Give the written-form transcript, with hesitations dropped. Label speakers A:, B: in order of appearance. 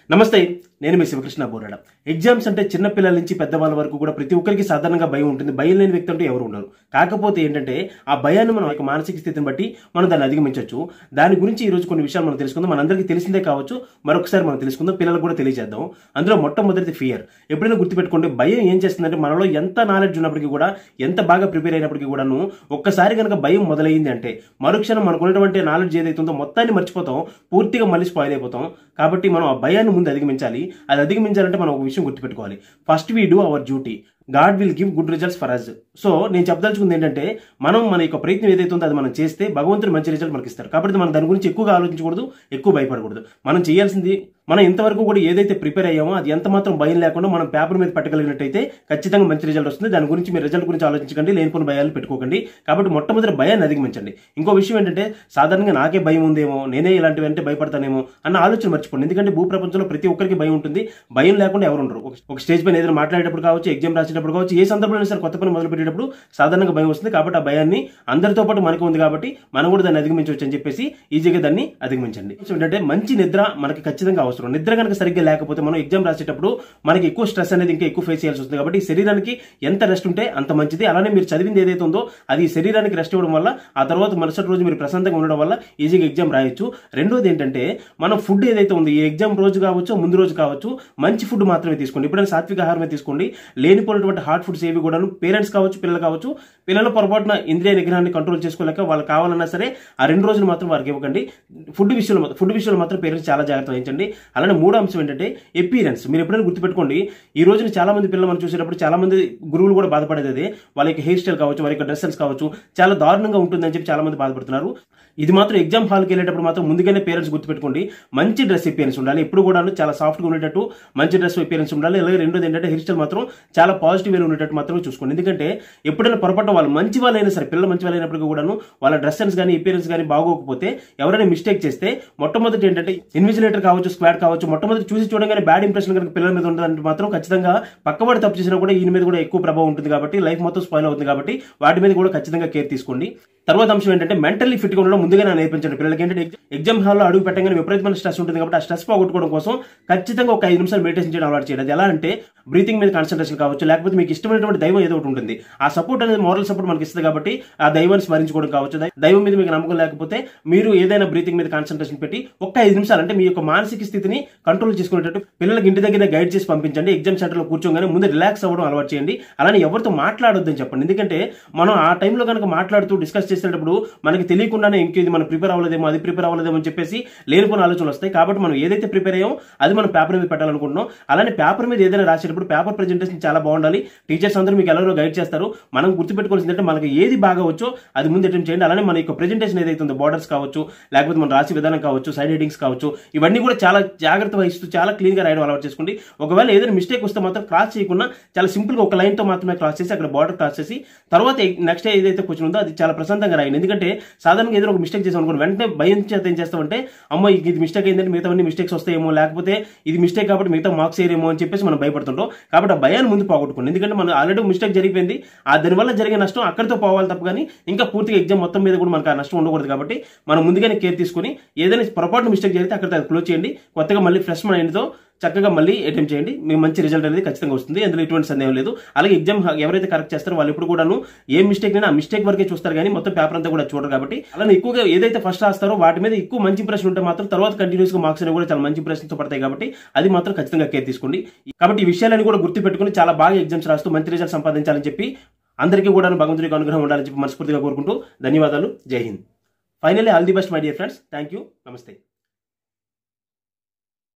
A: నమస్తే, నేను మీ శివకృష్ణ బోరాడ. ఎగ్జామ్స్ అంటే చిన్న పిల్లల నుంచి పెద్దవాళ్ళ వరకు కూడా ప్రతి ఒక్కరికి సాధారణంగా భయం ఉంటుంది. భయం లేని వ్యక్తి అంటూ ఎవరు ఉండరు. కాకపోతే ఏంటంటే ఆ భయాన్ని మనం యొక్క మానసిక స్థితిని బట్టి మనం దాన్ని అధిగమించవచ్చు. దాని గురించి ఈ రోజు కొన్ని విషయాలు మనం తెలుసుకుందాం. మనందరికీ తెలిసిందే కావచ్చు, మరొకసారి మనం తెలుసుకుందాం, పిల్లలకు కూడా తెలియజేద్దాం. అందులో మొట్టమొదటిది ఫియర్. ఎప్పుడైనా గుర్తుపెట్టుకోండి, భయం ఏం చేస్తుందంటే మనలో ఎంత నాలెడ్జ్ ఉన్నప్పటికీ కూడా, ఎంత బాగా ప్రిపేర్ అయినప్పటికీ కూడాను ఒక్కసారి కనుక భయం మొదలైంది అంటే మరుక్షణం మనకు ఉన్నటువంటి నాలెడ్జ్ ఏదైతే ఉందో మొత్తాన్ని మర్చిపోతాం, పూర్తిగా మళ్ళీ స్పాయిల్ అయిపోతాం. కాబట్టి మనం ఆ భయాన్ని ముందు అధిగమించాలి. అది అధిగమించాలంటే మనం ఒక విషయం గుర్తుపెట్టుకోవాలి. First we do our duty, God will give good results for us. So నేను చెప్పదలుచుకుంది ఏంటంటే మనం మన యొక్క ప్రయత్నం ఏదైతే ఉందో అది మనం చేస్తే భగవంతుడు మంచి రిజల్ట్ మనకి ఇస్తారు. కాబట్టి మనం దాని గురించి ఎక్కువగా ఆలోచించకూడదు, ఎక్కువ భయపడకూడదు. మనం చేయాల్సింది, మనం ఇంతవరకు కూడా ఏదైతే ప్రిపేర్ అయ్యామో అది ఎంత మాత్రం భయం లేకుండా మనం పేపర్ మీద పెట్టగలిగినట్టయితే ఖచ్చితంగా మంచి రిజల్ట్ వస్తుంది. దాని గురించి మీరు రిజల్ట్ గురించి ఆలోచించకండి, లేనిపోయిన భయాలు పెట్టుకోకండి. కాబట్టి మొట్టమొదటి భయాన్ని అధిగమించండి. ఇంకో విషయం ఏంటంటే సాధారణంగా నాకే భయం ఉందేమో, నేనే ఇలాంటివి అంటే భయపడతానేమో అన్న ఆలోచన మర్చిపోండి. ఎందుకంటే భూప్రపంచంలో ప్రతి ఒక్కరికి భయం ఉంటుంది. భయం లేకుండా ఎవరు ఉండరు. ఒక స్టేజ్ పైన ఏదైనా మాట్లాడేటప్పుడు కావచ్చు, ఎగ్జామ్ రాసేటప్పుడు కావచ్చు, ఏ సందర్భంలో సరే కొత్త పని మొదలు పెట్టేటప్పుడు సాధారణంగా భయం వస్తుంది. కాబట్టి ఆ భయాన్ని అందరితో పాటు మనకు ఉంది కాబట్టి మనం కూడా దాన్ని అధిగమించవచ్చు అని చెప్పేసి ఈజీగా దాన్ని అధిగమించండి. ఏంటంటే మంచి నిద్ర మనకి ఖచ్చితంగా అవసరం. నిద్ర కనుక సరిగ్గా లేకపోతే మనం ఎగ్జామ్ రాసేటప్పుడు మనకి ఎక్కువ స్ట్రెస్ అనేది ఇంకా ఎక్కువ ఫేస్ చేయాల్సి వస్తుంది. కాబట్టి శరీరానికి ఎంత రెస్ట్ ఉంటే అంత మంచిది. అలానే మీరు చదివింది ఏదైతే ఉందో అది శరీరానికి రెస్ట్ ఇవ్వడం వల్ల ఆ తర్వాత మరుసటి రోజు మీరు ప్రశాంతంగా ఉండడం వల్ల ఈజీగా ఎగ్జామ్ రాయొచ్చు. రెండోది ఏంటంటే మనం ఫుడ్ ఏదైతే ఉంది, ఈ ఎగ్జామ్ రోజు కావచ్చు, ముందు రోజు కావచ్చు, మంచి ఫుడ్ మాత్రమే తీసుకోండి. ఎప్పుడైనా సాత్విక ఆహారమే తీసుకోండి. లేనిపోయినటువంటి హార్ట్ ఫుడ్స్ ఏవి కూడా పేరెంట్స్ కావచ్చు, పిల్లలు కావచ్చు, పిల్లల పొరపాటున ఇంద్రియ నిగ్రహాన్ని కంట్రోల్ చేసుకోలేక వాళ్ళు కావాలన్నా సరే ఆ 2 రోజులు మాత్రం వారికి ఇవ్వకండి. ఫుడ్ విషయంలో మాత్రం పేరెంట్స్ చాలా జాగ్రత్త వహించండి. అలానే మూడో అంశం ఏంటంటే ఎపీరెన్స్. మీరు ఎప్పుడైనా గుర్తుపెట్టుకోండి, ఈ రోజున చాలా మంది పిల్లలు మనం చూసేటప్పుడు చాలా మంది గురువులు కూడా బాధపడేది అదే. వాళ్ళ యొక్క హెయిర్ స్టైల్ కావచ్చు, వాళ్ళ యొక్క డ్రెస్ సెన్స్ కావచ్చు, చాలా దారుణంగా ఉంటుందని చెప్పి చాలా మంది బాధపడుతున్నారు. ఇది మాత్రం ఎగ్జామ్ హాల్కి వెళ్ళేటప్పుడు మాత్రం ముందుగానే పేరెంట్స్ గుర్తుపెట్టుకోండి, మంచి డ్రెస్ అపియరెన్స్ ఉండాలి. ఎప్పుడు కూడా చాలా సాఫ్ట్గా ఉండేటట్టు మంచి డ్రెస్ అపియరెన్స్ ఉండాలి. అలాగే రెండోది ఏంటంటే హెయిర్ స్టైల్ మాత్రం చాలా పాజిటివ్ వేలో ఉండేటట్టు మాత్రం చూసుకోండి. ఎందుకంటే ఎప్పుడైనా పొరపాటు వాళ్ళు మంచి వాళ్ళైనా సరే, పిల్లలు మంచి వాళ్ళైనప్పటికీ కూడాను వాళ్ళ డ్రెస్ సెన్స్ కానీ అపియరెన్స్ కానీ బాగోకపోతే, ఎవరైనా మిస్టేక్ చేస్తే మొట్టమొదటి ఏంటంటే ఇన్విజిలేటర్ కావచ్చు, స్క్వాడ్ కావచ్చు, మొట్టమొదటి చూసి చూడగానే బ్యాడ్ ఇంప్రెషన్ కనుక పిల్లల మీద ఉండదంటే మాత్రం ఖచ్చితంగా పక్కవాడు తప్పు చేసినా కూడా ఈయన మీద కూడా ఎక్కువ ప్రభావం ఉంటుంది. కాబట్టి లైఫ్ మొత్తం స్పాయిల్ అవుతుంది. కాబట్టి వాటి మీద కూడా ఖచ్చితంగా కేర్ తీసుకోండి. తర్వాత అంశం ఏంటంటే మెంటల్లీ ఫిట్ గా ఉండడం ముందుగానే నేర్పించండి పిల్లలకి. ఏంటంటే ఎగ్జామ్ హాల్లో అడుగు పెట్టగానే విపరీతమైన స్ట్రెస్ ఉంటుంది. కాబట్టి ఆ స్ట్రెస్ పోగొట్టుకోవడం కోసం ఖచ్చితంగా ఒక 5 నిమిషాలు మెడిటేషన్ చేయడం అలవాటు చేయండి. అది ఎలా అంటే బ్రీతింగ్ మీద కాన్సన్ట్రేషన్ కావచ్చు, లేకపోతే మీకు ఇష్టమైనటువంటి దైవం ఏదో ఒకటి ఉంటుంది. ఆ సపోర్ట్ అనేది మోరల్ సపోర్ట్ మనకి ఇస్తుంది. కాబట్టి ఆ దైవాన్ని స్మరించుకోవడం కావచ్చు. దైవం మీద మీకు నమ్మకం లేకపోతే మీరు ఏదైనా బ్రీతింగ్ మీద కాన్సన్ట్రేషన్ పెట్టి ఒక 5 నిమిషాలు అంటే మీ యొక్క మానసిక స్థితిని కంట్రోల్ చేసుకునేటట్టు పిల్లలకి ఇంటి దగ్గర గైడ్ చేసి పంపించండి. ఎగ్జామ్ సెంటర్ లో కూర్చోగానే ముందు రిలాక్స్ అవ్వడం అలవాటు చేయండి. అలానే ఎవరితో మాట్లాడొద్దని చెప్పండి. ఎందుకంటే మనం ఆ టైంలో కనుక మాట్లాడుతూ డిస్కస్ చేసేటప్పుడు మనకి తెలియకుండానే ఇంకేది మనం ప్రిపేర్ అవ్వలేదేమో, అది ప్రిపేర్ అవ్వలేదేమో అని చెప్పేసి లేనిపోయిన ఆలోచనలు వస్తాయి. కాబట్టి మనం ఏదైతే ప్రిపేర్ అయ్యామో అది మనం పేపర్ మీద పెట్టాలనుకుంటున్నాం. అలానే పేపర్ మీద ఏదైనా రాసేటప్పుడు పేపర్ ప్రెజెంటేషన్ చాలా బాగుండాలి. టీచర్స్ అందరూ మీకు ఎలాగో గైడ్ చేస్తారు. మనం గుర్తుపెట్టుకోవాల్సిందంటే మనకి ఏది బాగా వచ్చో అది ముందు అటెంప్ట్ చేయండి. అలానే మన యొక్క ప్రెజెంటేషన్ ఏదైతే ఉందో, బోర్డర్స్ కావచ్చు, లేకపోతే మనం రాసే విధానం కావచ్చు, సైడ్ హెడ్డింగ్స్ కావచ్చు, ఇవన్నీ కూడా చాలా జాగ్రత్త వహిస్తూ చాలా క్లీన్ గా రాయడం అలవాటు చేసుకోండి. ఒకవేళ ఏదైనా మిస్టేక్ వస్తే మాత్రం క్రాస్ చేయకుండా చాలా సింపుల్ గా ఒక లైన్ తో మాత్రమే క్రాస్ చేసి అక్కడ బార్డర్ క్రాస్ చేసి తర్వాత నెక్స్ట్ ఏదైతే క్వశ్చన్ ఉందో అది చాలా ప్రశాంతంగా రాయండి. ఎందుకంటే సాధారణంగా ఏదైనా ఒక మిస్టేక్ చేసాం అనుకోండి, వెంటనే భయం చేత ఏం చేస్తామంటే అమ్మో ఇది మిస్టేక్ అయిందంటే మిగతావన్నీ మిస్టేక్స్ వస్తాయేమో, లేకపోతే ఇది మిస్టేక్ కాబట్టి మిగతా మార్క్స్ వేయరేమో అని చెప్పేసి మనం భయపడుతుంటాం. కాబట్టి ఆ భయాన్ని ముందు పోగొట్టుకోండి. ఎందుకంటే మనం ఆల్రెడీ మిస్టేక్ జరిగిపోయింది, ఆ దానివల్ల జరిగే నష్టం అక్కడితో పోవాలి తప్ప కానీ ఇంకా పూర్తిగా ఎగ్జామ్ మొత్తం మీద కూడా మనకు ఆ నష్టం ఉండకూడదు. కాబట్టి మనం ముందుగానే కేర్ తీసుకుని ఏదైనా పొరపాటు మిస్టేక్ జరిగితే అక్కడ క్లోజ్ చేయండి. కొత్తగా మళ్ళీ ఫ్రెష్ మైండ్తో చక్కగా మళ్ళీ అటెంప్ట్ చేయండి. మీకు మంచి రిజల్ట్ అనేది ఖచ్చితంగా వస్తుంది. అందులో ఎటువంటి సందేహం లేదు. అలాగే ఎగ్జామ్ ఎవరైతే కరెక్ట్ చేస్తారో వాళ్ళు ఎప్పుడు కూడాను ఏ మిస్టేక్ అయినా ఆ మిస్టేక్ వరకే చూస్తారు కానీ మొత్తం పేపర్ అంతా కూడా చూడరు. కాబట్టి అలానే ఎక్కువగా ఏదైతే ఫస్ట్ రాస్తారో వాటి మీద ఎక్కువ మంచి ఇంప్రెషన్ ఉంటే మాత్రం తర్వాత కంటిన్యూస్ గా మార్క్స్ అనేవి కూడా చాలా మంచి ఇంప్రెషన్ తో పడతాయి. కాబట్టి అది మాత్రం ఖచ్చితంగా కేర్ తీసుకోండి. కాబట్టి ఈ విషయాలను కూడా గుర్తుపెట్టుకుని చాలా బాగా ఎగ్జామ్స్ రాస్తూ మంచి రిజల్ట్ సంపాదించాలని చెప్పి అందరికీ కూడా భగవంతుడికి అనుగ్రహం ఉండాలని చెప్పి మనస్ఫూర్తిగా కోరుకుంటూ ధన్యవాదాలు. జై Hind. Finally all the best my dear friends. Thank you. నమస్తే.